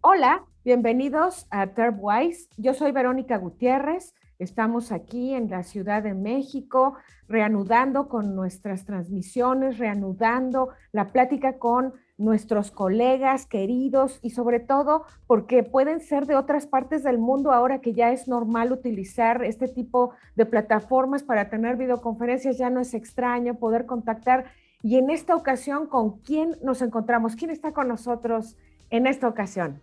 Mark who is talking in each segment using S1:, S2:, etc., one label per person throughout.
S1: Hola, bienvenidos a TherbWise. Yo soy Verónica Gutiérrez. Estamos aquí en la Ciudad de México, reanudando con nuestras transmisiones, reanudando la plática con nuestros colegas queridos y sobre todo porque pueden ser de otras partes del mundo ahora que ya es normal utilizar este tipo de plataformas para tener videoconferencias, ya no es extraño poder contactar. Y en esta ocasión, ¿con quién nos encontramos? ¿Quién está con nosotros en esta ocasión?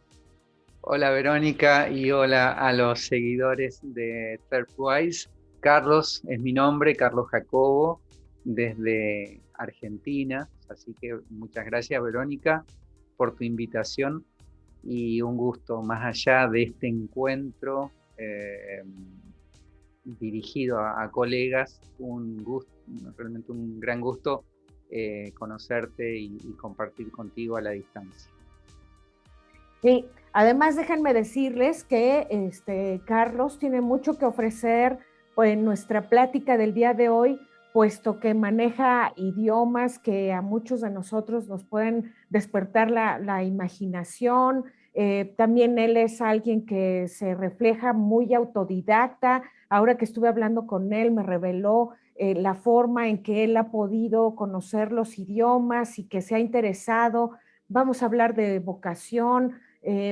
S2: Hola Verónica y hola a los seguidores de TherbWise. Carlos es mi nombre, Carlos Jacobo, desde Argentina. Así que muchas gracias Verónica por tu invitación y un gusto más allá de este encuentro dirigido a colegas, un gusto, realmente un gran gusto conocerte y compartir contigo a la distancia.
S1: Sí, además déjenme decirles que Carlos tiene mucho que ofrecer pues, en nuestra plática del día de hoy, puesto que maneja idiomas que a muchos de nosotros nos pueden despertar la imaginación. También él es alguien que se refleja muy autodidacta. Ahora que estuve hablando con él, me reveló la forma en que él ha podido conocer los idiomas y que se ha interesado. Vamos a hablar de vocación,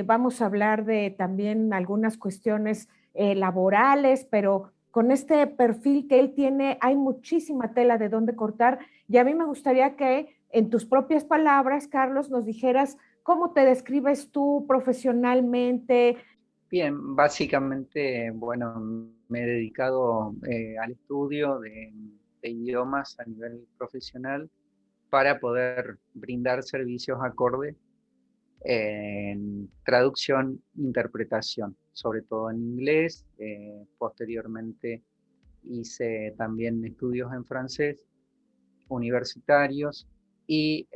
S1: vamos a hablar de también algunas cuestiones laborales, pero con este perfil que él tiene hay muchísima tela de dónde cortar y a mí me gustaría que en tus propias palabras, Carlos, nos dijeras cómo te describes tú profesionalmente.
S2: Bien, básicamente, bueno, me he dedicado al estudio de idiomas a nivel profesional para poder brindar servicios acorde en traducción, interpretación, sobre todo en inglés. Posteriormente hice también estudios en francés universitarios y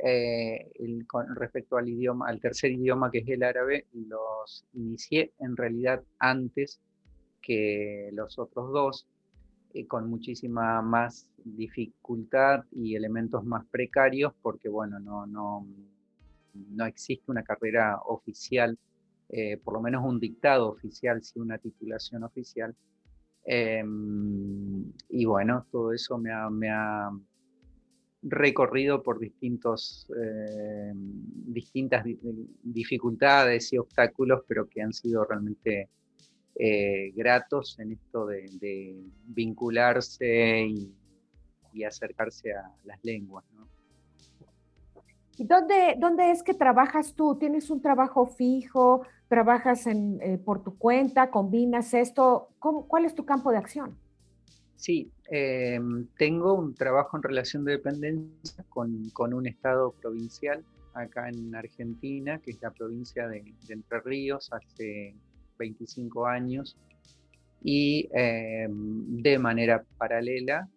S2: con respecto al idioma, al tercer idioma que es el árabe, los inicié en realidad antes que los otros dos, con muchísima más dificultad y elementos más precarios, porque bueno, no existe una carrera oficial, por lo menos un dictado oficial, sí una titulación oficial. Eh, y bueno, todo eso me ha recorrido por distintas dificultades y obstáculos, pero que han sido realmente gratos en esto de vincularse y acercarse a las lenguas, ¿no?
S1: ¿Y dónde es que trabajas tú? ¿Tienes un trabajo fijo? ¿Trabajas por tu cuenta? ¿Combinas esto? ¿Cuál es tu campo de acción?
S2: Sí, tengo un trabajo en relación de dependencia con un estado provincial acá en Argentina, que es la provincia de Entre Ríos, hace 25 años, y de manera paralela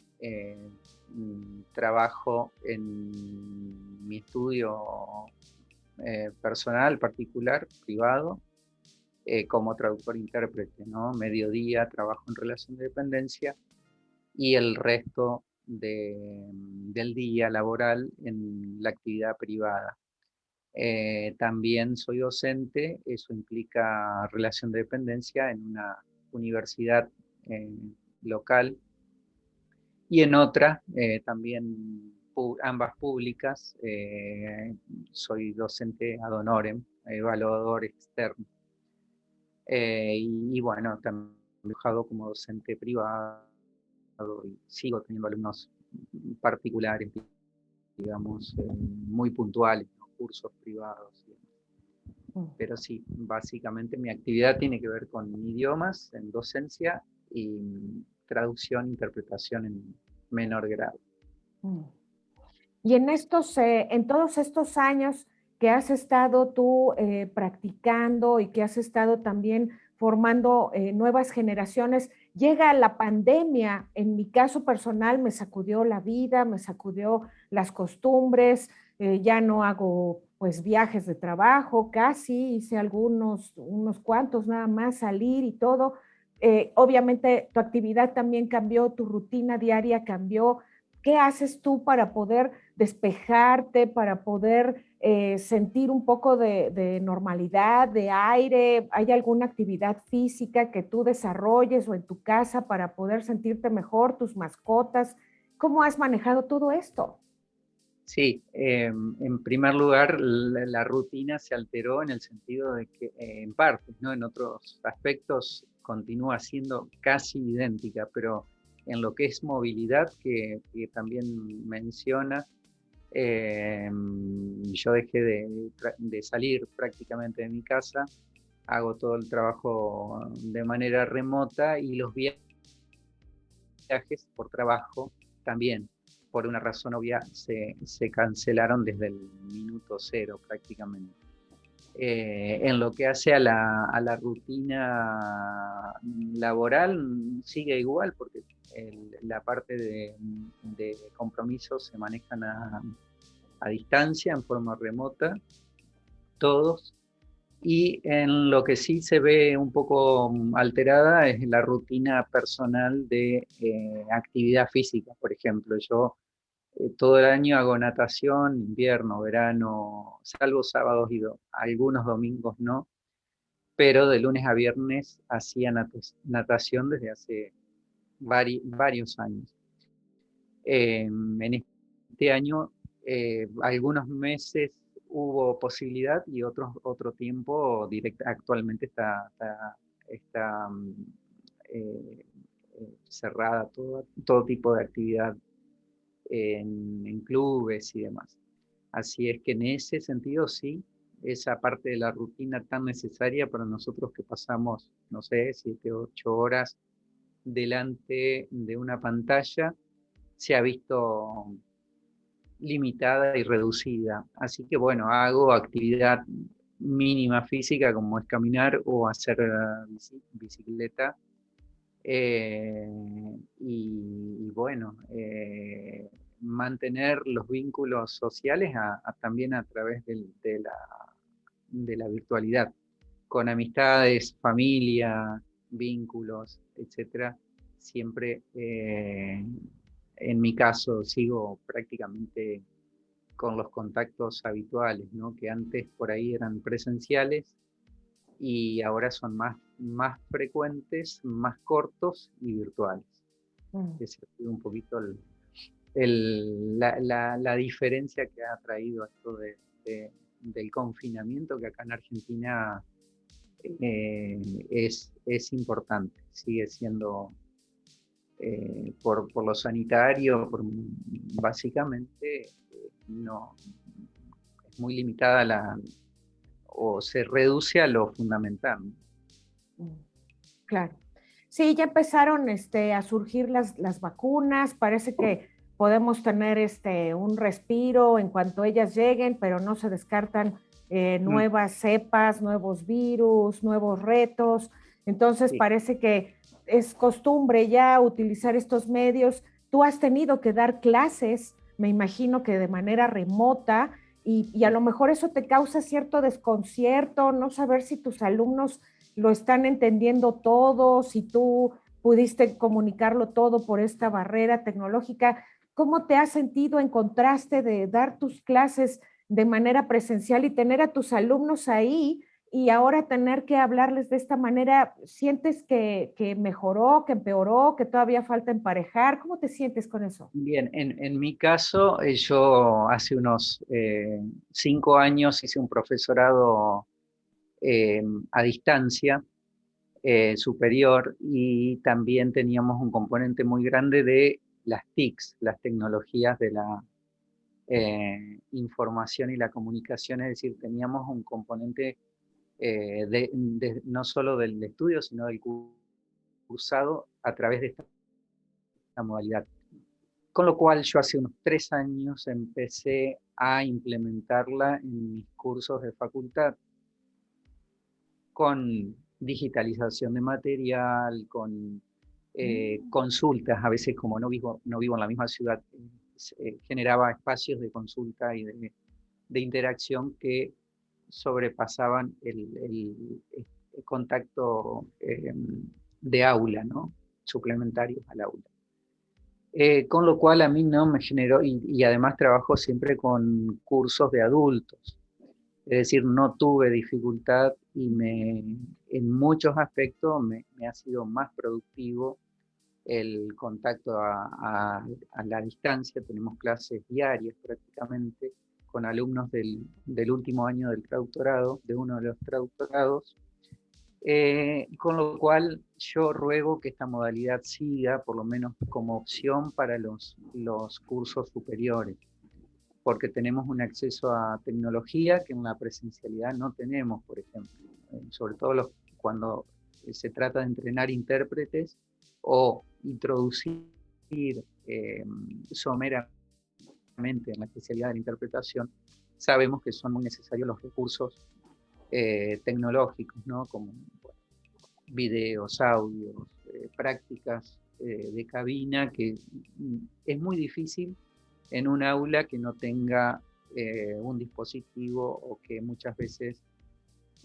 S2: trabajo en mi estudio personal, particular, privado, como traductor-intérprete, ¿no? Mediodía trabajo en relación de dependencia y el resto del día laboral en la actividad privada. También soy docente, eso implica relación de dependencia en una universidad eh, local y en otra, también ambas públicas, soy docente ad honorem, evaluador externo. Y bueno, también he trabajado como docente privado y sigo teniendo alumnos particulares, digamos, muy puntuales, ¿no? Cursos privados. Pero sí, básicamente mi actividad tiene que ver con idiomas en docencia y traducción, interpretación en menor grado.
S1: Mm. Y en todos estos años que has estado tú practicando y que has estado también formando nuevas generaciones, llega la pandemia. En mi caso personal me sacudió la vida, me sacudió las costumbres, ya no hago pues viajes de trabajo, casi hice unos cuantos nada más salir y todo. Obviamente tu actividad también cambió, tu rutina diaria cambió. ¿Qué haces tú para poder despejarte, para poder sentir un poco de normalidad, de aire? ¿Hay alguna actividad física que tú desarrolles o en tu casa para poder sentirte mejor, tus mascotas? ¿Cómo has manejado todo esto?
S2: Sí, en primer lugar, la rutina se alteró en el sentido de que, en parte, ¿no? En otros aspectos continúa siendo casi idéntica, pero en lo que es movilidad, que también menciona, yo dejé de salir prácticamente de mi casa, hago todo el trabajo de manera remota y los viajes por trabajo también, por una razón obvia, se cancelaron desde el minuto cero prácticamente. En lo que hace a la rutina laboral, sigue igual, porque la parte de compromisos se manejan a distancia, en forma remota, todos. Y en lo que sí se ve un poco alterada es la rutina personal de actividad física. Por ejemplo, yo todo el año hago natación, invierno, verano, salvo sábados y algunos domingos no, pero de lunes a viernes hacía natación desde hace varios años. En este año, algunos meses hubo posibilidad y otro tiempo actualmente está eh, cerrada todo tipo de actividad en clubes y demás. Así es que en ese sentido sí, esa parte de la rutina tan necesaria para nosotros que pasamos, no sé, 7, 8 horas delante de una pantalla, se ha visto limitada y reducida. Así que bueno, hago actividad mínima física como es caminar o hacer bicicleta. Y bueno, mantener los vínculos sociales también a través de la virtualidad, con amistades, familia, vínculos, etcétera. Siempre, en mi caso, sigo prácticamente con los contactos habituales, ¿no? Que antes por ahí eran presenciales y ahora son más frecuentes, más cortos y virtuales.
S1: Mm.
S2: Esa ha sido un poquito la diferencia que ha traído esto del confinamiento, que acá en Argentina es importante, sigue siendo por lo sanitario, básicamente no, es muy limitada o se reduce a lo fundamental, ¿no?
S1: Mm. Claro. Sí, ya empezaron a surgir las vacunas, parece que podemos tener un respiro en cuanto ellas lleguen, pero no se descartan
S2: Mm,
S1: nuevas cepas, nuevos virus, nuevos retos. Entonces
S2: sí.
S1: parece que es costumbre ya utilizar estos medios. Tú has tenido que dar clases, me imagino que de manera remota, y a lo mejor eso te causa cierto desconcierto, no saber si tus alumnos lo están entendiendo todo, si tú pudiste comunicarlo todo por esta barrera tecnológica. ¿Cómo te has sentido en contraste de dar tus clases de manera presencial y tener a tus alumnos ahí y ahora tener que hablarles de esta manera? ¿Sientes que mejoró, que empeoró, que todavía falta emparejar? ¿Cómo te sientes con eso?
S2: Bien, en mi caso, yo hace unos 5 años hice un profesorado eh, a distancia superior, y también teníamos un componente muy grande de las TICs, las tecnologías de la información y la comunicación, es decir, teníamos un componente no solo del estudio, sino del cursado a través de esta modalidad. Con lo cual yo hace unos 3 años empecé a implementarla en mis cursos de facultad, con digitalización de material, con consultas. A veces, como no vivo en la misma ciudad, generaba espacios de consulta y de interacción que sobrepasaban el contacto de aula, ¿no? Suplementarios al aula. Con lo cual a mí no me generó, y además trabajo siempre con cursos de adultos. Es decir, no tuve dificultad y en muchos aspectos me ha sido más productivo el contacto a la distancia. Tenemos clases diarias prácticamente con alumnos del último año del traductorado, de uno de los traductorados, con lo cual yo ruego que esta modalidad siga, por lo menos como opción para los cursos superiores, porque tenemos un acceso a tecnología que en la presencialidad no tenemos, por ejemplo. Sobre todo cuando se trata de entrenar intérpretes o introducir someramente en la especialidad de la interpretación, sabemos que son muy necesarios los recursos tecnológicos, ¿no? Como videos, audios, prácticas de cabina, que es muy difícil en un aula que no tenga un dispositivo o que muchas veces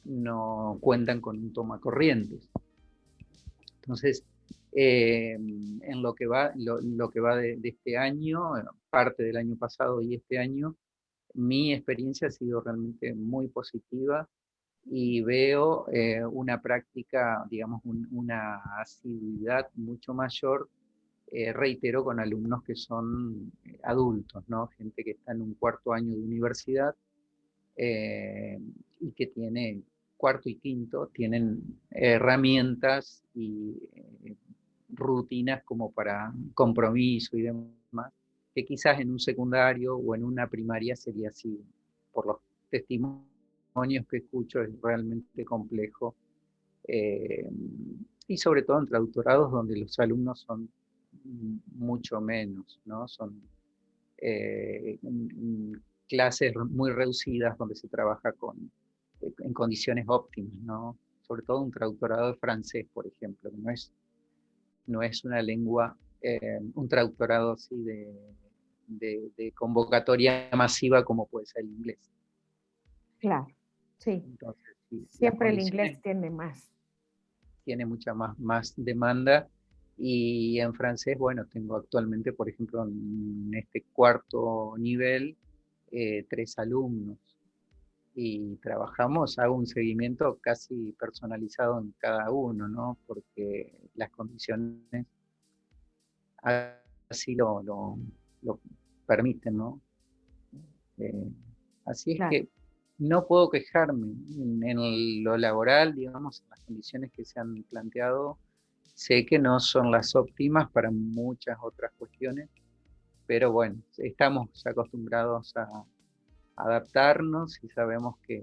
S2: no cuentan con un tomacorrientes. Entonces, en lo que va de este año, parte del año pasado y este año, mi experiencia ha sido realmente muy positiva y veo una práctica, digamos, una asiduidad mucho mayor, reitero, con alumnos que son adultos, ¿no? Gente que está en un cuarto año de universidad y que tiene cuarto y quinto, tienen herramientas y rutinas como para compromiso y demás, que quizás en un secundario o en una primaria sería así, por los testimonios que escucho, es realmente complejo. eh, y sobre todo en traductorados donde los alumnos son mucho menos, ¿no? Son eh, clases muy reducidas donde se trabaja en condiciones óptimas, ¿no? Sobre todo un traductorado de francés, por ejemplo, que no es una lengua, un traductorado así de convocatoria masiva como puede ser el inglés.
S1: Claro, sí.
S2: Entonces, sí, las
S1: Siempre el inglés
S2: condiciones
S1: tiene más.
S2: tiene mucha más demanda. Y en francés, bueno, tengo actualmente, por ejemplo, en este cuarto nivel, 3 alumnos. Y trabajamos, hago un seguimiento casi personalizado en cada uno, ¿no? Porque las condiciones así lo permiten, ¿no? Eh, Así es
S1: Claro.
S2: que no puedo quejarme en lo laboral, digamos, en las condiciones que se han planteado. Sé que no son las óptimas para muchas otras cuestiones, pero bueno, estamos acostumbrados a adaptarnos y sabemos que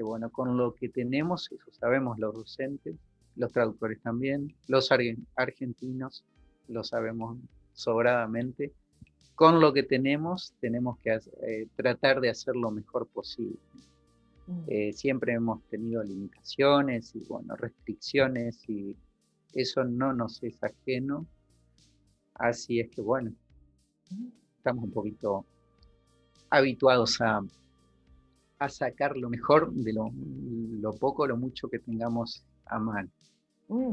S2: bueno, con lo que tenemos, eso sabemos los docentes, los traductores también, los argentinos lo sabemos sobradamente. Con lo que tenemos que tratar de hacer lo mejor posible. Siempre hemos tenido limitaciones y bueno, restricciones y eso no nos es ajeno. Así es que bueno, estamos un poquito habituados a sacar lo mejor de lo poco, lo mucho que tengamos a mano.
S1: Mm.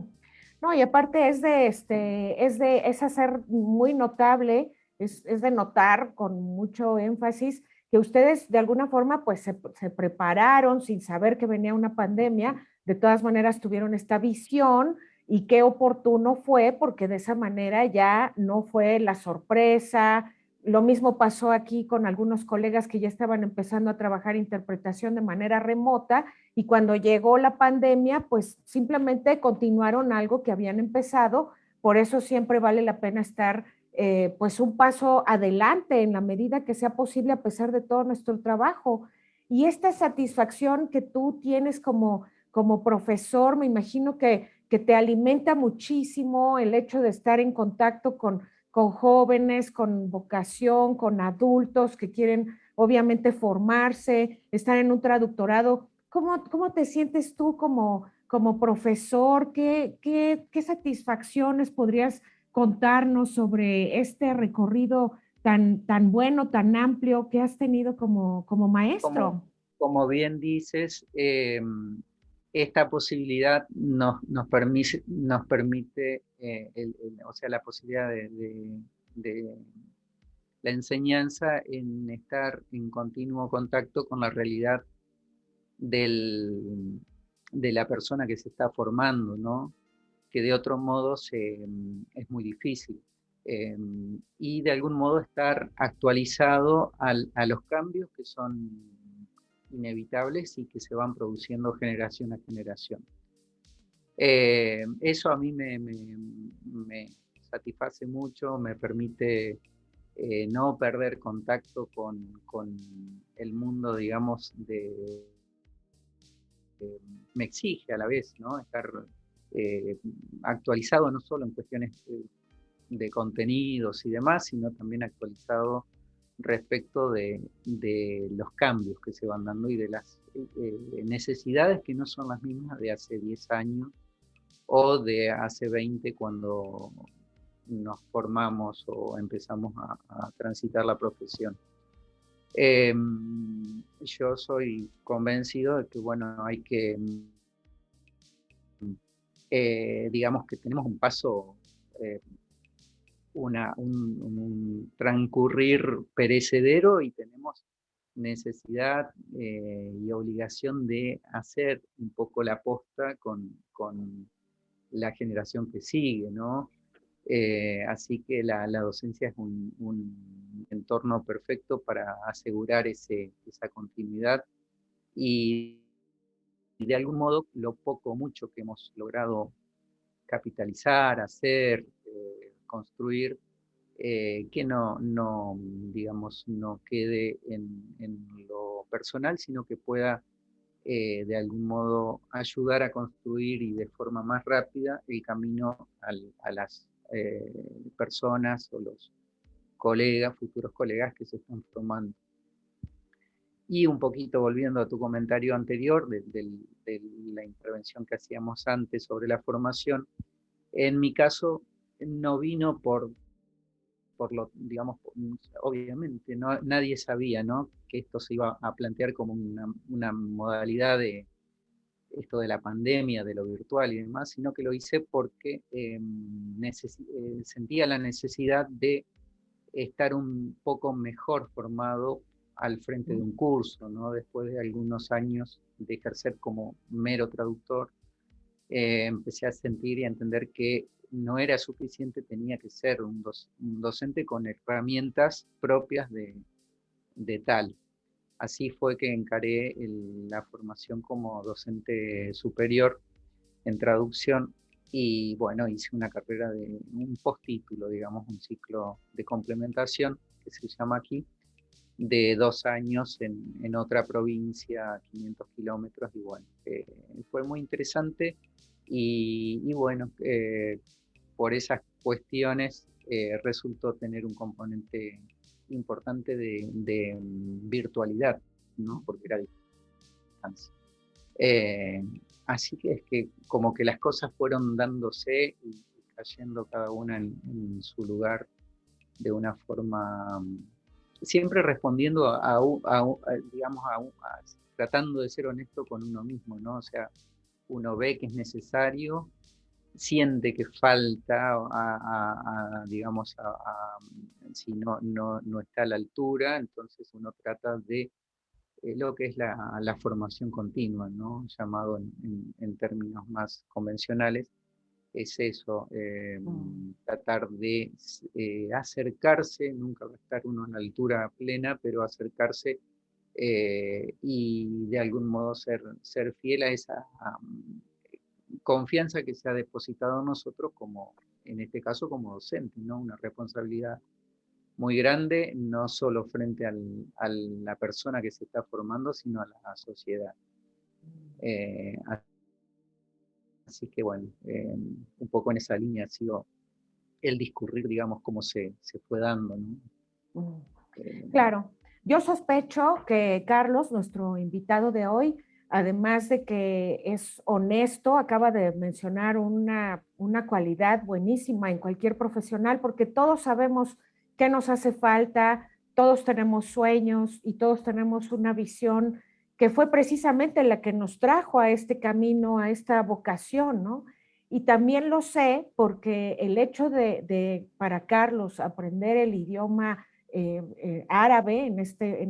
S1: No, y aparte es hacer muy notable, es de notar con mucho énfasis que ustedes de alguna forma pues se prepararon sin saber que venía una pandemia, de todas maneras tuvieron esta visión y qué oportuno fue porque de esa manera ya no fue la sorpresa. Lo mismo pasó aquí con algunos colegas que ya estaban empezando a trabajar interpretación de manera remota y cuando llegó la pandemia, pues simplemente continuaron algo que habían empezado. Por eso siempre vale la pena estar pues un paso adelante en la medida que sea posible a pesar de todo nuestro trabajo. Y esta satisfacción que tú tienes como profesor, me imagino que te alimenta muchísimo el hecho de estar en contacto con jóvenes, con vocación, con adultos que quieren obviamente formarse, estar en un traductorado. ¿Cómo te sientes tú como profesor? ¿Qué satisfacciones podrías contarnos sobre este recorrido tan bueno, tan amplio que has tenido como
S2: Como,
S1: maestro?
S2: como bien dices, esta posibilidad nos permite o sea, la posibilidad la enseñanza en estar en continuo contacto con la realidad de la persona que se está formando, ¿no? Que de otro modo es muy difícil. Y de algún modo estar actualizado a los cambios que son inevitables y que se van produciendo generación a generación. Eso a mí me satisface mucho, me permite no perder contacto con el mundo, digamos, me exige a la vez, ¿no? Estar actualizado no solo en cuestiones de contenidos y demás, sino también actualizado respecto de los cambios que se van dando y de las necesidades que no son las mismas de hace 10 años o de hace 20 cuando nos formamos o empezamos a transitar la profesión. Yo soy convencido de que, bueno, hay que, digamos que tenemos un paso, un transcurrir perecedero y tenemos necesidad y obligación de hacer un poco la posta con la generación que sigue, ¿no? Así que la docencia es un entorno perfecto para asegurar esa continuidad y de algún modo lo poco o mucho que hemos logrado capitalizar, hacer, construir, que digamos, no quede en lo personal, sino que pueda de algún modo ayudar a construir y de forma más rápida el camino a las personas o los colegas, futuros colegas que se están formando. Y un poquito volviendo a tu comentario anterior de la intervención que hacíamos antes sobre la formación, en mi caso no vino por lo, digamos, obviamente nadie sabía, ¿no?, que esto se iba a plantear como una modalidad de esto de la pandemia, de lo virtual y demás, sino que lo hice porque sentía la necesidad de estar un poco mejor formado al frente de un curso, ¿no? Después de algunos años de ejercer como mero traductor, empecé a sentir y a entender que no era suficiente, tenía que ser un docente con herramientas propias de tal. Así fue que encaré la formación como docente superior en traducción y bueno, hice una carrera de un postítulo, digamos, un ciclo de complementación que se llama aquí, de 2 años en otra provincia, a 500 kilómetros, y bueno, fue muy interesante y bueno, por esas cuestiones resultó tener un componente importante de virtualidad, ¿no? Porque era distancia. Así que es que como que las cosas fueron dándose y cayendo cada una en su lugar de una forma, siempre respondiendo digamos, tratando de ser honesto con uno mismo, ¿no? O sea, uno ve que es necesario, siente que falta, digamos, si no está a la altura, entonces uno trata de lo que es la formación continua, ¿no? Llamado en términos más convencionales, es eso, tratar de acercarse, nunca va a estar uno a la altura plena, pero acercarse y de algún modo ser fiel a esa confianza que se ha depositado en nosotros como, en este caso, como docente, ¿no? Una responsabilidad muy grande, no solo frente a la persona que se está formando, sino a la sociedad. Así que bueno, un poco en esa línea ha sido el discurrir, digamos, cómo se fue dando, ¿no?
S1: Claro, yo sospecho que Carlos, nuestro invitado de hoy, además de que es honesto, acaba de mencionar una cualidad buenísima en cualquier profesional, porque todos sabemos qué nos hace falta, todos tenemos sueños y todos tenemos una visión que fue precisamente la que nos trajo a este camino, a esta vocación, ¿no? Y también lo sé porque el hecho para Carlos aprender el idioma árabe, en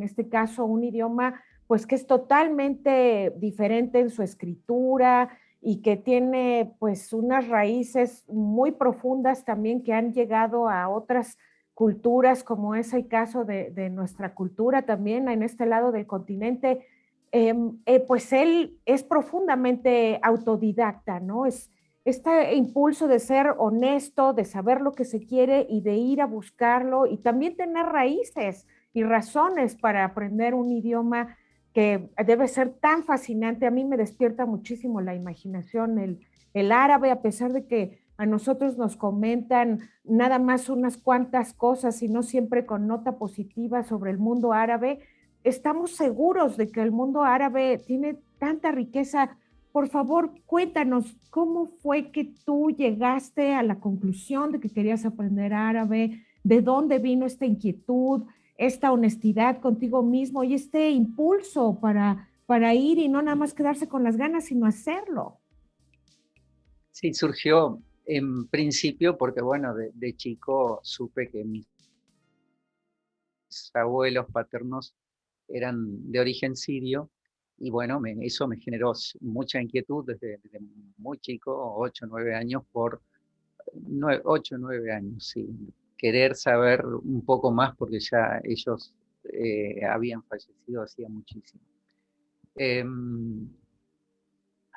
S1: este caso un idioma pues que es totalmente diferente en su escritura y que tiene pues unas raíces muy profundas también que han llegado a otras culturas, como es el caso de nuestra cultura también en este lado del continente. Pues él es profundamente autodidacta, ¿no? Es este impulso de ser honesto, de saber lo que se quiere y de ir a buscarlo y también tener raíces y razones para aprender un idioma que debe ser tan fascinante. A mí me despierta muchísimo la imaginación, el árabe, a pesar de que a nosotros nos comentan nada más unas cuantas cosas y no siempre con nota positiva sobre el mundo árabe, estamos seguros de que el mundo árabe tiene tanta riqueza. Por favor, cuéntanos, ¿cómo fue que tú llegaste a la conclusión de que querías aprender árabe? ¿De dónde vino esta inquietud, esta honestidad contigo mismo y este impulso para ir y no nada más quedarse con las ganas, sino hacerlo?
S2: Sí, surgió en principio porque, bueno, de chico supe que mis abuelos paternos eran de origen sirio y bueno, eso me generó mucha inquietud desde muy chico, 8 9 años, 8 9 años, sí, querer saber un poco más porque ya ellos habían fallecido hacía muchísimo.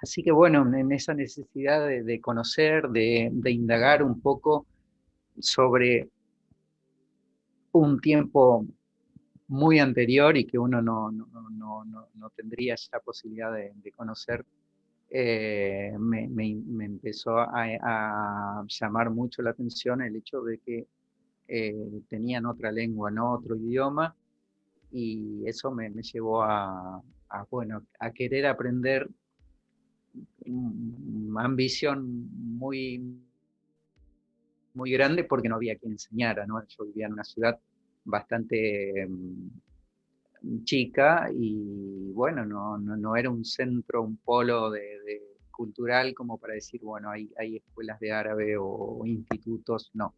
S2: Así que bueno, en esa necesidad de conocer, de indagar un poco sobre un tiempo muy anterior y que uno no tendría esa posibilidad de conocer, me empezó a llamar mucho la atención el hecho de que tenían otra lengua, ¿no? Otro idioma, y eso me llevó bueno, a querer aprender, una ambición muy grande porque no había quien enseñara, ¿no? Yo vivía en una ciudad bastante chica y bueno, no era un centro, un polo cultural como para decir, bueno, hay escuelas de árabe o institutos, no.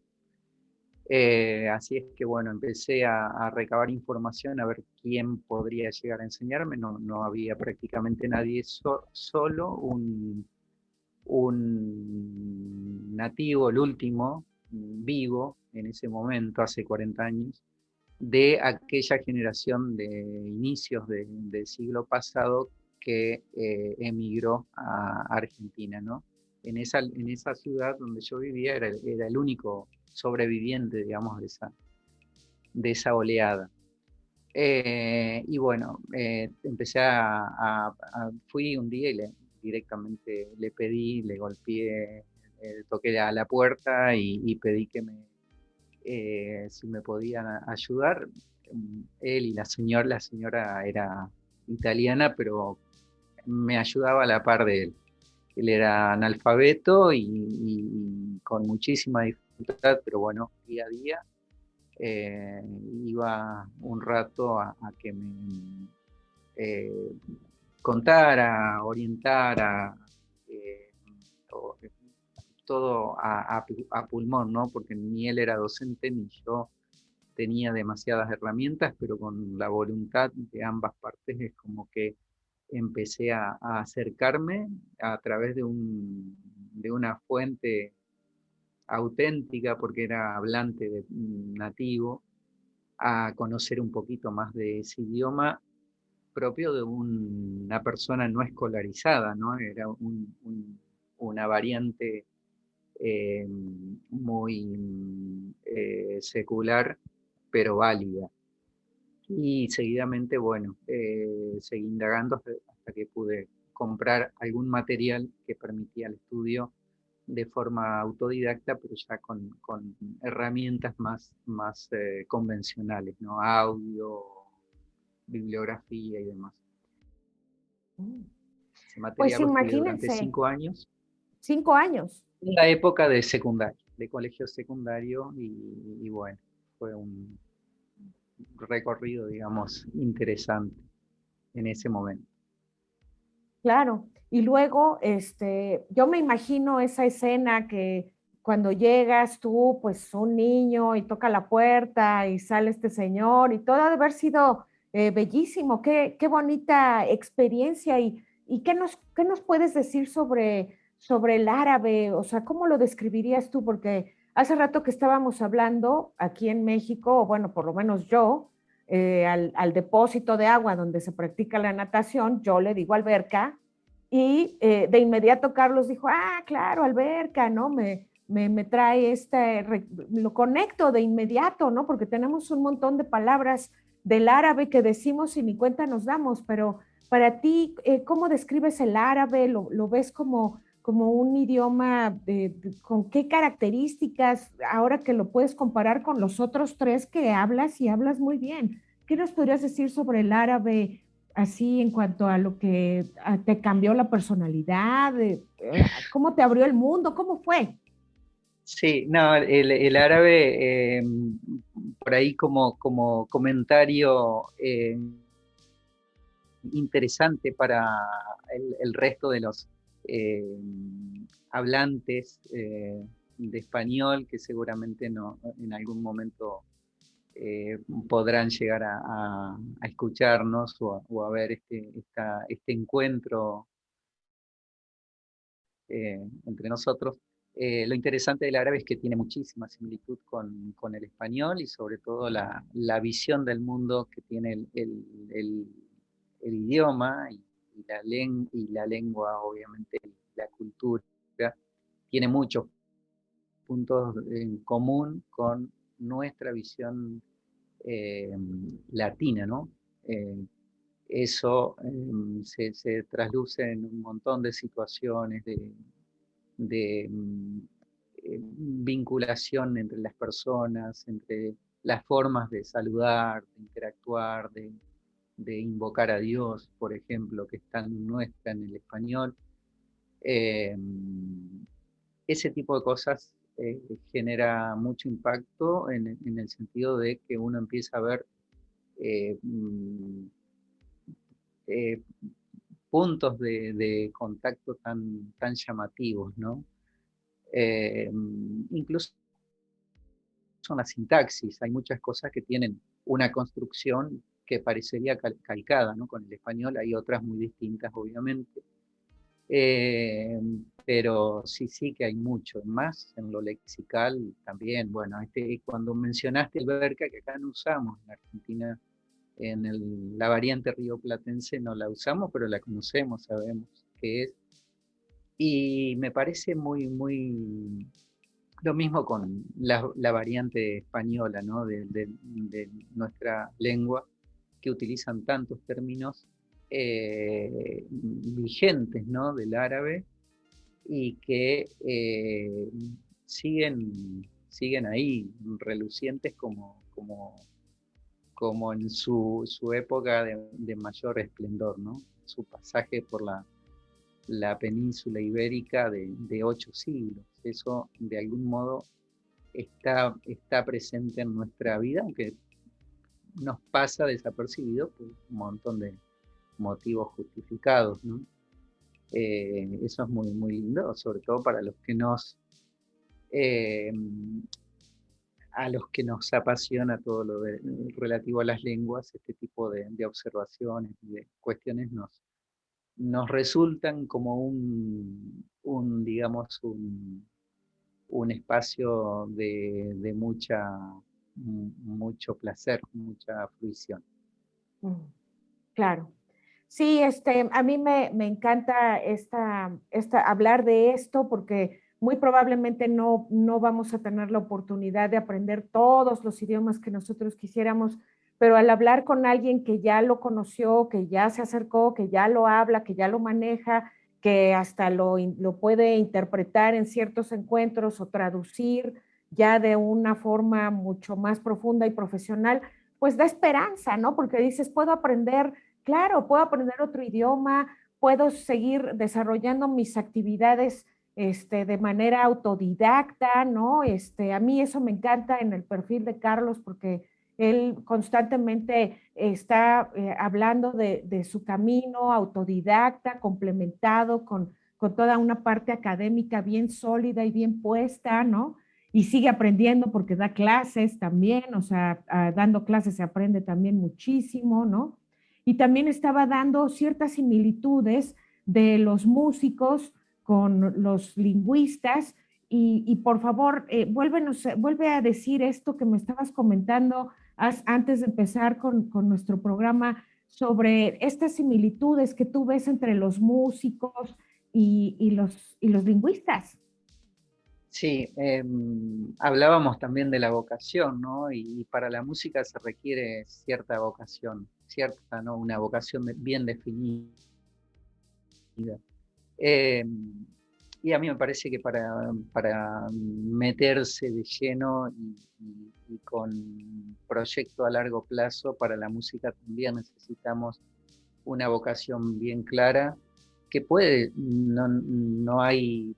S2: Así es que bueno, empecé a recabar información, a ver quién podría llegar a enseñarme. No había prácticamente nadie, solo un nativo, el último, vivo en ese momento, hace 40 años, de aquella generación de inicios del siglo pasado que emigró a Argentina, ¿no? En esa ciudad donde yo vivía era el único sobreviviente, digamos, de esa oleada. Y bueno, empecé fui un día y directamente le pedí, le golpeé, toqué a la puerta y pedí si me podían ayudar. Él y la señora era italiana, pero me ayudaba a la par de él. Él era analfabeto y con muchísima dificultad, pero bueno, día a día eh, iba un rato a que me eh, contara, orientara, eh, todo a pulmón, ¿no? Porque ni él era docente ni yo tenía demasiadas herramientas, pero con la voluntad de ambas partes es como que empecé a acercarme a través de una fuente auténtica, porque era hablante nativo, a conocer un poquito más de ese idioma propio de una persona no escolarizada, ¿no? Era una variante eh, muy secular, pero válida. Y seguidamente, bueno, seguí indagando hasta que pude comprar algún material que permitía el estudio de forma autodidacta, pero ya con herramientas más convencionales, ¿no? Audio, bibliografía y demás. Ese
S1: Pues
S2: material lo estudié durante
S1: imagínense,
S2: 5 años,
S1: 5 años.
S2: en la época de secundario, de colegio secundario, y bueno, fue un recorrido, digamos, interesante en ese momento.
S1: Claro, y luego, yo me imagino esa escena que cuando llegas tú, pues un niño y toca la puerta y sale este señor y todo ha de haber sido bellísimo, qué bonita experiencia y qué nos puedes decir sobre el árabe, o sea, ¿cómo lo describirías tú? Porque hace rato que estábamos hablando aquí en México, o bueno, por lo menos yo, al depósito de agua donde se practica la natación, yo le digo alberca, y de inmediato Carlos dijo, ah, claro, alberca, ¿no? Me trae lo conecto de inmediato, ¿no? Porque tenemos un montón de palabras del árabe que decimos y ni cuenta nos damos, pero para ti, ¿cómo describes el árabe? ¿Lo ves como un idioma con qué características ahora que lo puedes comparar con los otros tres que hablas y hablas muy bien? ¿Qué nos podrías decir sobre el árabe así en cuanto a lo que te cambió la personalidad? ¿Cómo te abrió el mundo? ¿Cómo fue?
S2: Sí, no, el árabe, por ahí como comentario interesante para el resto de los eh, hablantes de español que seguramente no, en algún momento podrán llegar a escucharnos o a ver este encuentro entre nosotros. Lo interesante del árabe es que tiene muchísima similitud con el español y sobre todo la visión del mundo que tiene el idioma y la lengua, obviamente, la cultura, tiene muchos puntos en común con nuestra visión eh, latina, ¿no? Eh, eso se trasluce en un montón de situaciones de vinculación entre las personas, entre las formas de saludar, de interactuar, de invocar a Dios, por ejemplo, que es tan nuestra en el español. Eh, Ese tipo de cosas genera mucho impacto en el sentido de que uno empieza a ver eh, eh, puntos de contacto tan llamativos, ¿no? Incluso en la sintaxis, hay muchas cosas que tienen una construcción que parecería calcada, ¿no? Con el español hay otras muy distintas, obviamente. Eh, pero sí que hay mucho, más en lo lexical también. Bueno, cuando mencionaste alberca, que acá no usamos en Argentina, la variante rioplatense no la usamos, pero la conocemos, sabemos qué es. Y me parece muy lo mismo con la variante española, ¿no? De nuestra lengua, que utilizan tantos términos vigentes, ¿no? Del árabe y que siguen ahí, relucientes como en su época de mayor esplendor, ¿no? Su pasaje por la península ibérica de 8 siglos. Eso de algún modo está presente en nuestra vida, aunque nos pasa desapercibido por un montón de motivos justificados, ¿no? Eso es muy lindo, sobre todo para eh, a los que nos apasiona todo relativo a las lenguas, este tipo de observaciones y de cuestiones nos resultan como digamos, un espacio de mucho placer, mucha fruición.
S1: Mm, claro. Sí, a mí me encanta hablar de esto porque muy probablemente no vamos a tener la oportunidad de aprender todos los idiomas que nosotros quisiéramos, pero al hablar con alguien que ya lo conoció, que ya se acercó, que ya lo habla, que ya lo maneja, que hasta lo puede interpretar en ciertos encuentros o traducir ya de una forma mucho más profunda y profesional, pues da esperanza, ¿no? Porque dices, puedo aprender. Claro, puedo aprender otro idioma, puedo seguir desarrollando mis actividades de manera autodidacta, ¿no? A mí eso me encanta en el perfil de Carlos porque Él constantemente está hablando de su camino autodidacta, complementado con toda una parte académica bien sólida y bien puesta, ¿no? Y sigue aprendiendo porque da clases también, o sea, dando clases se aprende también muchísimo, ¿no? Y también estaba dando ciertas similitudes de los músicos con los lingüistas. Y por favor, vuelve a decir esto que me estabas comentando antes de empezar con nuestro programa sobre estas similitudes que tú ves entre los músicos y los lingüistas.
S2: Sí, hablábamos también de la vocación, ¿no? Y para la música se requiere cierta vocación, cierta, ¿no? Una vocación bien definida. Eh, y a mí me parece que para meterse de lleno y con proyecto a largo plazo para la música también necesitamos una vocación bien clara, que no hay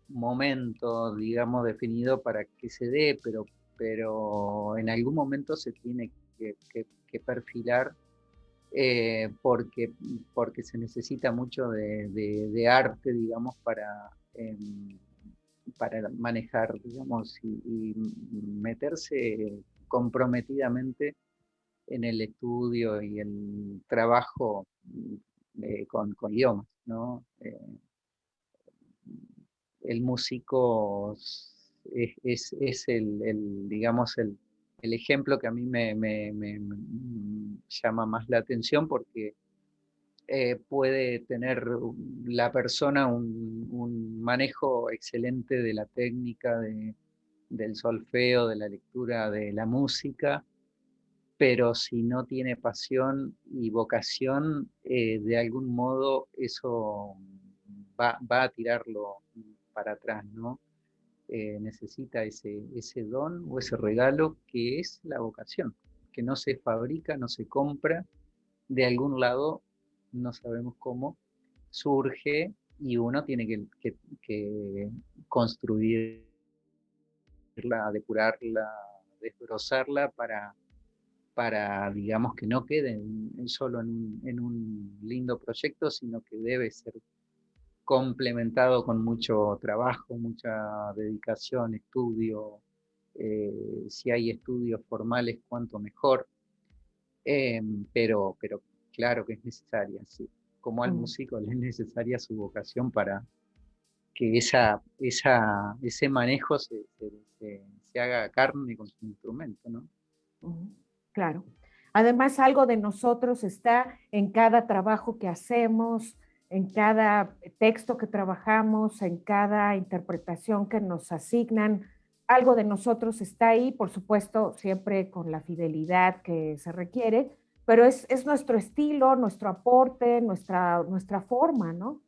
S2: momento, digamos, definido para que se dé, pero en algún momento se tiene que perfilar, porque, porque se necesita mucho de arte, digamos, para manejar, digamos, y meterse comprometidamente en el estudio y el trabajo con idiomas, ¿no? El músico es digamos, el ejemplo que a mí me llama más la atención porque puede tener la persona un manejo excelente de la técnica, del solfeo, de la lectura, de la música, pero si no tiene pasión y vocación, de algún modo eso va a tirarlo para atrás, ¿no? Necesita ese don o ese regalo que es la vocación, que no se fabrica, no se compra, de algún lado, no sabemos cómo, surge y uno tiene que construirla, depurarla, desbrozarla digamos, que no quede solo en un lindo proyecto, sino que debe ser complementado con mucho trabajo, mucha dedicación, estudio. Si hay estudios formales, cuanto mejor. Eh, pero claro que es necesaria, sí. Como al
S1: Mm.
S2: músico le es necesaria su vocación para que ese manejo se haga carne con su instrumento, ¿no?
S1: Claro. Además, algo de nosotros está en cada trabajo que hacemos, en cada texto que trabajamos, en cada interpretación que nos asignan. Algo de nosotros está ahí, por supuesto, siempre con la fidelidad que se requiere, pero es nuestro estilo, nuestro aporte, nuestra forma, ¿no?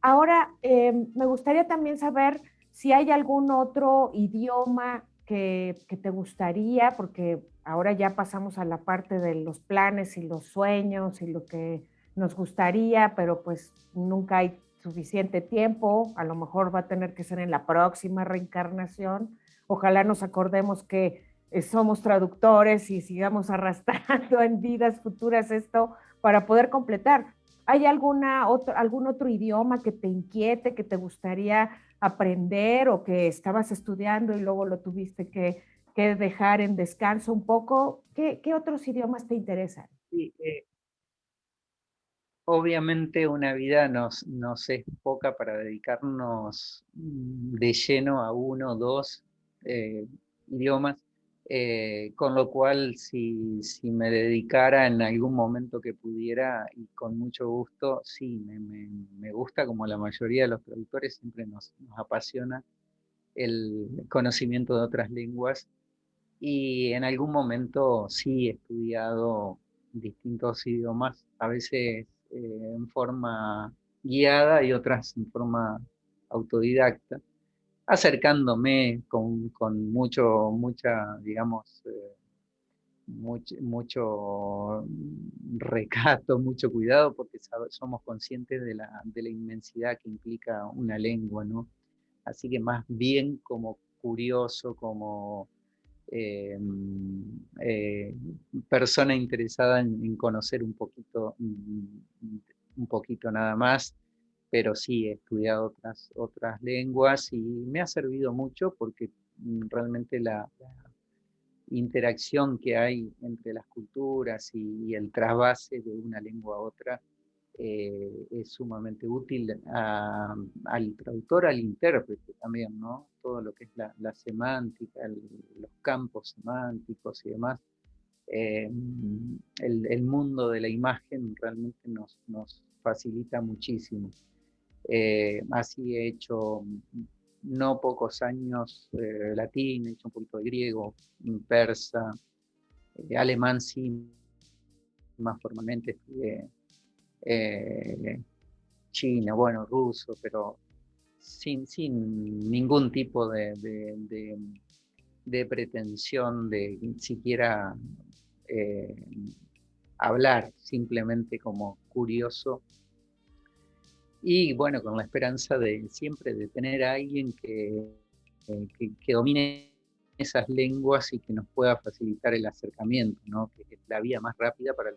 S1: Ahora, me gustaría también saber si hay algún otro idioma que te gustaría, porque ahora ya pasamos a la parte de los planes y los sueños y lo que nos gustaría, pero pues nunca hay suficiente tiempo, a lo mejor va a tener que ser en la próxima reencarnación. Ojalá nos acordemos que somos traductores y sigamos arrastrando en vidas futuras esto para poder completar. ¿Hay algún otro idioma que te inquiete, que te gustaría aprender o que estabas estudiando y luego lo tuviste que dejar en descanso un poco? ¿Qué otros idiomas te interesan?
S2: Sí, obviamente una vida nos es poca para dedicarnos de lleno a uno o dos idiomas, con lo cual si me dedicara en algún momento que pudiera y con mucho gusto, sí, me gusta, como la mayoría de los traductores, siempre nos apasiona el conocimiento de otras lenguas y en algún momento sí he estudiado distintos idiomas, a veces en forma guiada y otras en forma autodidacta, acercándome mucha, digamos, mucho recato, mucho cuidado, porque somos conscientes de la inmensidad que implica una lengua, ¿no? Así que más bien como curioso, como eh, eh, persona interesada en conocer un poquito nada más, pero sí he estudiado otras lenguas y me ha servido mucho porque realmente la interacción que hay entre las culturas y el trasvase de una lengua a otra es sumamente útil al traductor, al intérprete también, ¿no? Todo lo que es la semántica, los campos semánticos y demás. eh, el mundo de la imagen realmente nos facilita muchísimo. Así he hecho no pocos años latín, he hecho un poquito de griego, persa, alemán sí, más formalmente estudié China, bueno, ruso, pero sin ningún tipo de pretensión de siquiera eh, hablar, simplemente como curioso. Y bueno, con la esperanza de siempre de tener a alguien que domine esas lenguas y que nos pueda facilitar el acercamiento, ¿no? Que es la vía más rápida para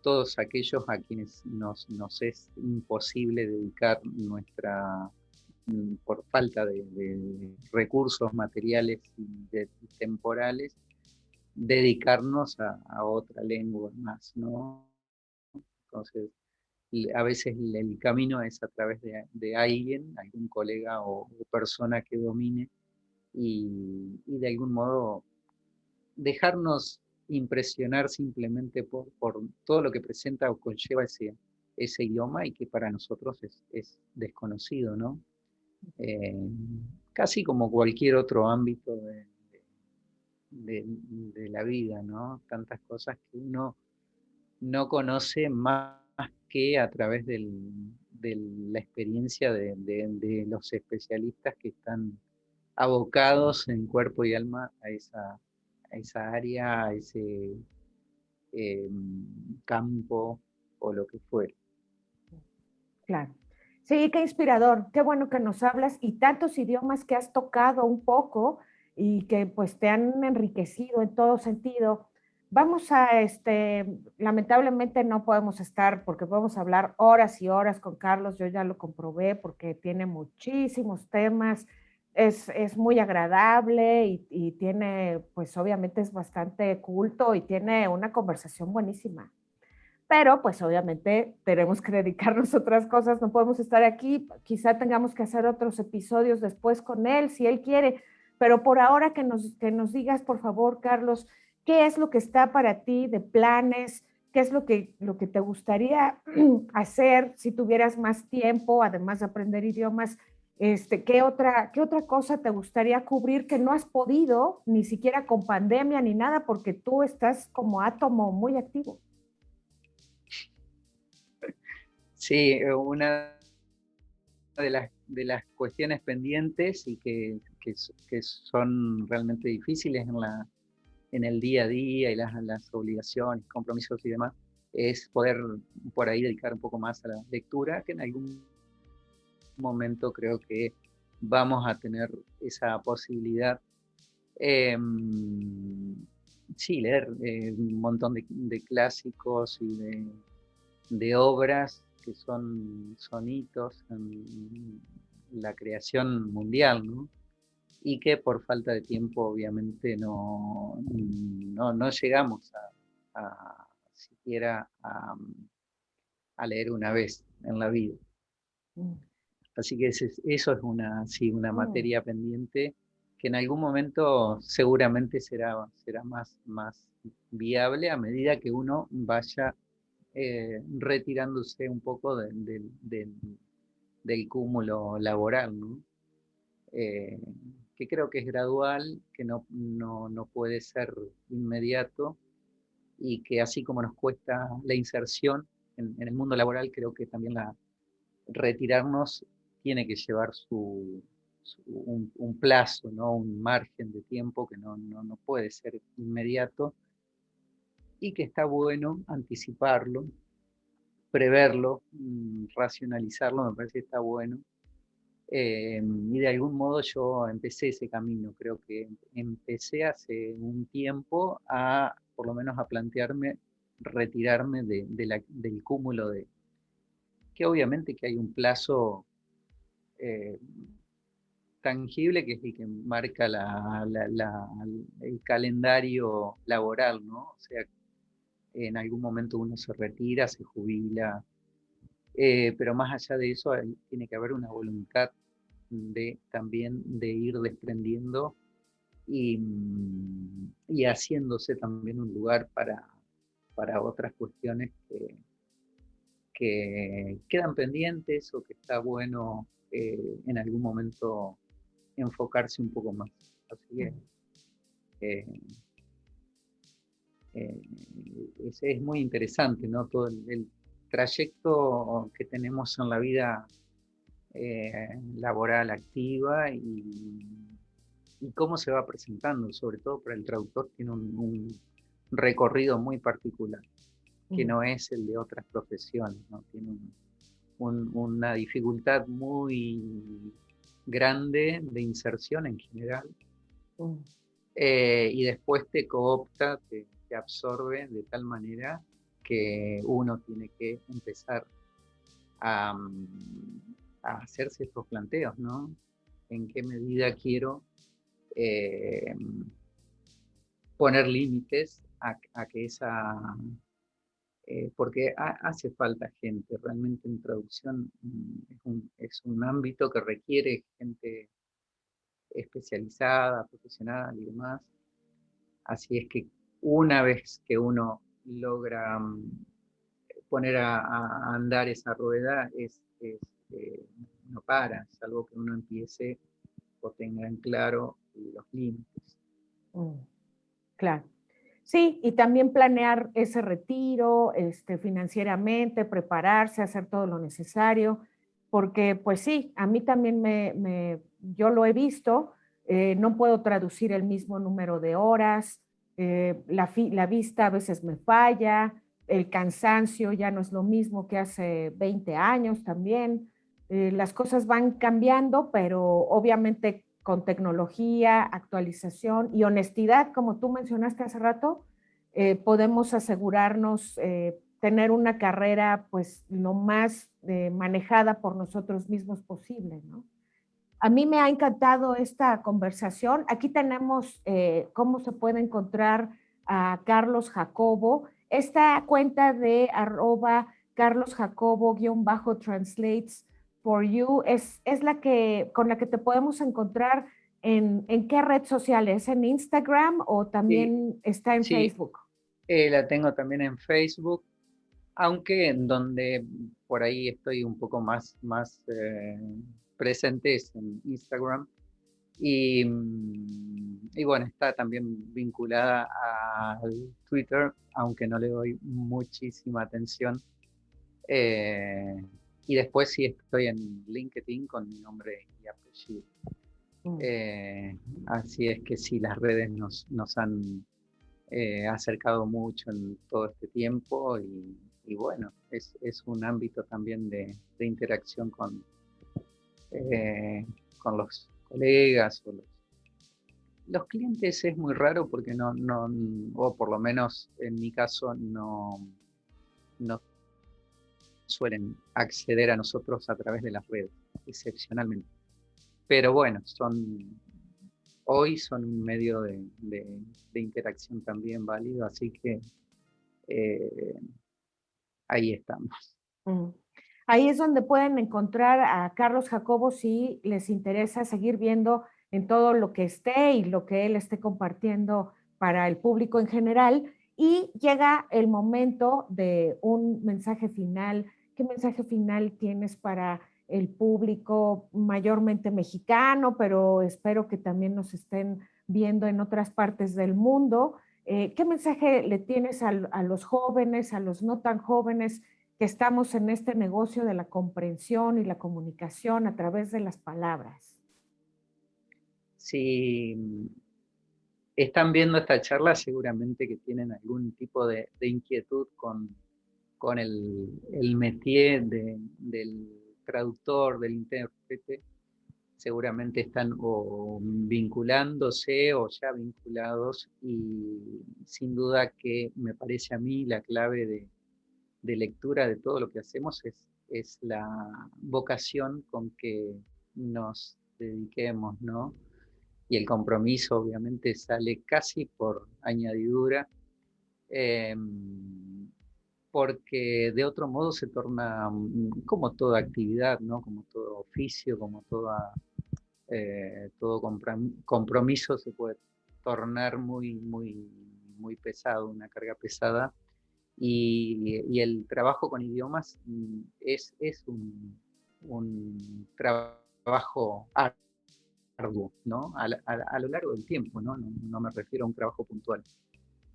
S2: todos aquellos a quienes nos es imposible dedicar por falta de recursos materiales y temporales, dedicarnos a otra lengua más, ¿no? Entonces, a veces el camino es a través de alguien, algún colega o persona que domine y de algún modo dejarnos impresionar simplemente por todo lo que presenta o conlleva ese idioma y que para nosotros es desconocido, ¿no? Eh, Casi como cualquier otro ámbito de la vida, ¿no? Tantas cosas que uno no conoce más que a través de la experiencia de los especialistas que están abocados en cuerpo y alma a esa área, a ese eh, campo o lo que fuera.
S1: Claro. Sí, qué inspirador, qué bueno que nos hablas y tantos idiomas que has tocado un poco y que pues te han enriquecido en todo sentido. Vamos a, lamentablemente no podemos estar porque podemos hablar horas y horas con Carlos, yo ya lo comprobé porque tiene muchísimos temas, es muy agradable y tiene, pues obviamente es bastante culto y tiene una conversación buenísima, pero pues obviamente tenemos que dedicarnos a otras cosas, no podemos estar aquí, quizá tengamos que hacer otros episodios después con él, si él quiere, pero por ahora que nos digas, por favor, Carlos, qué es lo que está para ti de planes, qué es lo que te gustaría hacer si tuvieras más tiempo, además de aprender idiomas, qué otra cosa te gustaría cubrir que no has podido, ni siquiera con pandemia ni nada, porque tú estás como átomo muy activo.
S2: Sí, una de las cuestiones pendientes y que son realmente difíciles en el día a día y las obligaciones, compromisos y demás, es poder por ahí dedicar un poco más a la lectura, que en algún momento creo que vamos a tener esa posibilidad. Eh, sí, leer un montón de clásicos y de obras que son hitos en la creación mundial, ¿no? Y que por falta de tiempo obviamente no llegamos siquiera a leer una vez en la vida.
S1: Mm.
S2: Así que eso es sí, una
S1: Mm.
S2: materia pendiente que en algún momento seguramente será más viable a medida que uno vaya retirándose un poco del cúmulo laboral, ¿no? Eh, que creo que es gradual, que no puede ser inmediato y que así como nos cuesta la inserción en el mundo laboral, creo que también retirarnos tiene que llevar un plazo, ¿no? Un margen de tiempo que no puede ser inmediato y que está bueno anticiparlo, preverlo, racionalizarlo, me parece que está bueno Y de algún modo yo empecé ese camino, creo que empecé hace un tiempo a, por lo menos a plantearme retirarme del cúmulo de, que obviamente que hay un plazo eh, tangible que es el que marca el calendario laboral, ¿no? O sea, en algún momento uno se retira, se jubila, pero más allá de eso tiene que haber una voluntad de también de ir desprendiendo y haciéndose también un lugar para otras cuestiones que quedan pendientes o que está bueno en algún momento enfocarse un poco más. Así que eh, eh, es muy interesante, ¿no? Todo el trayecto que tenemos en la vida laboral activa y cómo se va presentando, sobre todo para el traductor, tiene un recorrido muy particular, que no es el de otras profesiones, ¿no? Tiene una dificultad muy grande de inserción en general, y después te coopta, te absorbe de tal manera que uno tiene que empezar a, a hacerse estos planteos, ¿no? ¿En qué medida quiero eh, poner límites a que esa... porque hace falta gente, realmente en traducción es un ámbito que requiere gente especializada, profesional y demás. Así es que una vez que uno logra poner a andar esa rueda, no para, salvo que uno empiece o tenga en claro los límites.
S1: Claro. Sí, y también planear ese retiro, financieramente, prepararse, hacer todo lo necesario, porque pues sí, a mí también yo lo he visto, no puedo traducir el mismo número de horas, la vista a veces me falla, el cansancio ya no es lo mismo que hace 20 años también, las cosas van cambiando, pero obviamente con tecnología, actualización y honestidad, como tú mencionaste hace rato, podemos asegurarnos tener una carrera pues lo más manejada por nosotros mismos posible, ¿no? A mí me ha encantado esta conversación. Aquí tenemos cómo se puede encontrar a Carlos Jacobo. Esta cuenta de Carlos Jacobo-translates for you es la que, con la que te podemos encontrar en qué red social es, en Instagram o
S2: Sí,
S1: también está en
S2: sí,
S1: Facebook.
S2: la tengo también en Facebook, aunque en donde por ahí estoy un poco más presente es en Instagram. Y bueno, está también vinculada al Twitter, aunque no le doy muchísima atención. Eh, y después sí estoy en LinkedIn con mi nombre y apellido.
S1: Mm.
S2: Así es que sí, las redes nos han acercado mucho en todo este tiempo y bueno, es un ámbito también de interacción con los colegas o los clientes. Es muy raro porque o por lo menos en mi caso no suelen acceder a nosotros a través de las redes, excepcionalmente. Pero bueno, hoy son un medio de interacción también válido, así que eh, ahí estamos.
S1: Mm. Ahí es donde pueden encontrar a Carlos Jacobo si les interesa seguir viendo en todo lo que esté y lo que él esté compartiendo para el público en general. Y llega el momento de un mensaje final. ¿Qué mensaje final tienes para el público mayormente mexicano, pero espero que también nos estén viendo en otras partes del mundo? ¿Qué mensaje le tienes a los jóvenes, a los no tan jóvenes, que estamos en este negocio de la comprensión y la comunicación a través de las palabras?
S2: Si están viendo esta charla, seguramente que tienen algún tipo de inquietud con el métier del traductor, del intérprete. seguramente están o vinculándose o ya vinculados, y sin duda que me parece a mí la clave de lectura de todo lo que hacemos es la vocación con que nos dediquemos, ¿no? Y el compromiso obviamente sale casi por añadidura, eh, porque de otro modo se torna como toda actividad, ¿no? Como todo oficio, como todo compromiso se puede tornar muy pesado, una carga pesada. Y el trabajo con idiomas es un trabajo arduo, ¿no? A lo largo del tiempo, ¿no? No me refiero a un trabajo puntual,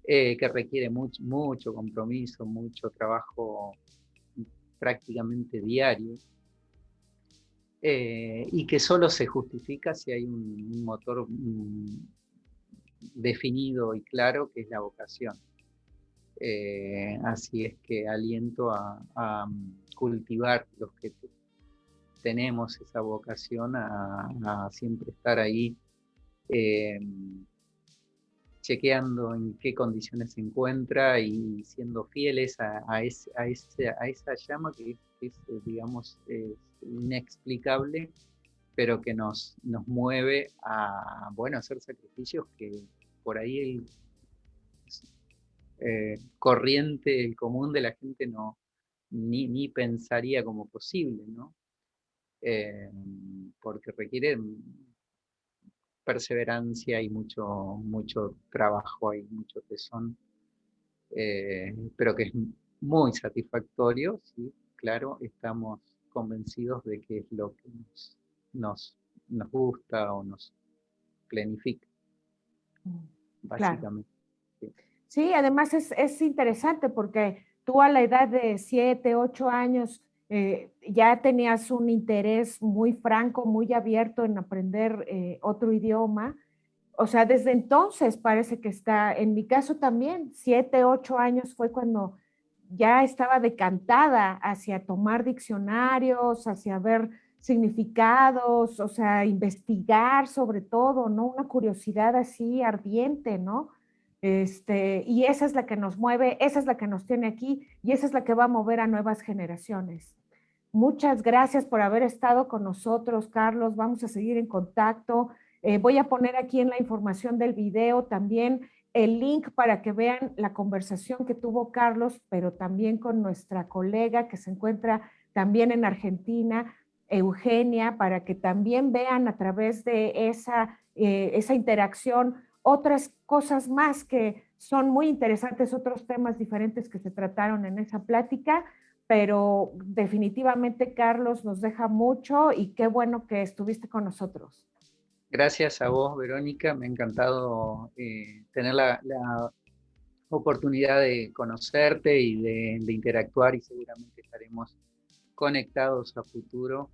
S2: que requiere mucho compromiso, mucho trabajo prácticamente diario, y que solo se justifica si hay un motor definido y claro, que es la vocación. Así es que aliento a cultivar los que tenemos esa vocación a siempre estar ahí, chequeando en qué condiciones se encuentra y siendo fieles a esa llama que es, digamos, es inexplicable, pero que nos mueve a, bueno, hacer sacrificios que por ahí corriente, el común de la gente ni pensaría como posible, ¿no? Porque requiere perseverancia y mucho trabajo, hay mucho tesón, pero que es muy satisfactorio, ¿sí? Claro, estamos convencidos de que es lo que nos, nos gusta o nos planifica,
S1: Claro.
S2: básicamente. Sí.
S1: Sí, además es interesante porque tú a la edad de 7, 8 años ya tenías un interés muy franco, muy abierto en aprender otro idioma. O sea, desde entonces parece que está, en mi caso también, 7, 8 años fue cuando ya estaba decantada hacia tomar diccionarios, hacia ver significados, o sea, investigar sobre todo, ¿no? Una curiosidad así ardiente, ¿no? Y esa es la que nos mueve, esa es la que nos tiene aquí y esa es la que va a mover a nuevas generaciones. Muchas gracias por haber estado con nosotros, Carlos. Vamos a seguir en contacto. Voy a poner aquí en la información del video también el link para que vean la conversación que tuvo Carlos, pero también con nuestra colega que se encuentra también en Argentina, Eugenia, para que también vean a través de esa interacción otras cosas más que son muy interesantes, otros temas diferentes que se trataron en esa plática, pero definitivamente Carlos nos deja mucho y qué bueno que estuviste con nosotros.
S2: Gracias a vos, Verónica, me ha encantado tener la oportunidad de conocerte y de interactuar, y seguramente estaremos conectados a futuro,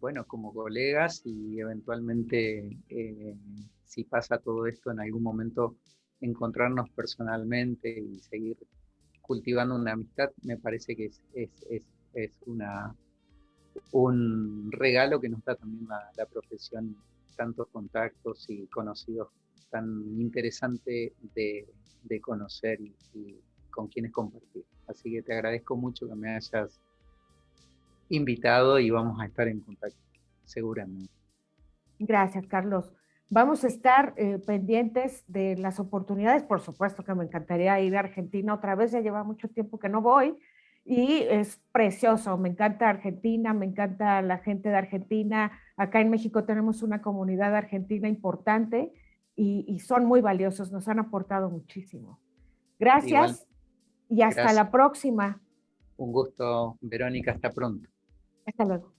S2: bueno, como colegas, y eventualmente, si pasa todo esto, en algún momento encontrarnos personalmente y seguir cultivando una amistad. Me parece que es un regalo que nos da también la profesión, tantos contactos y conocidos tan interesante de conocer y con quienes compartir. Así que te agradezco mucho que me hayas invitado y vamos a estar en contacto, seguramente.
S1: Gracias, Carlos. Vamos a estar pendientes de las oportunidades. Por supuesto que me encantaría ir a Argentina otra vez, ya lleva mucho tiempo que no voy y es precioso. Me encanta Argentina, me encanta la gente de Argentina. Acá en México tenemos una comunidad argentina importante y son muy valiosos, nos han aportado muchísimo.
S2: Igual,
S1: Gracias y hasta
S2: gracias.
S1: la próxima.
S2: Un gusto, Verónica, hasta pronto.
S1: Hasta luego.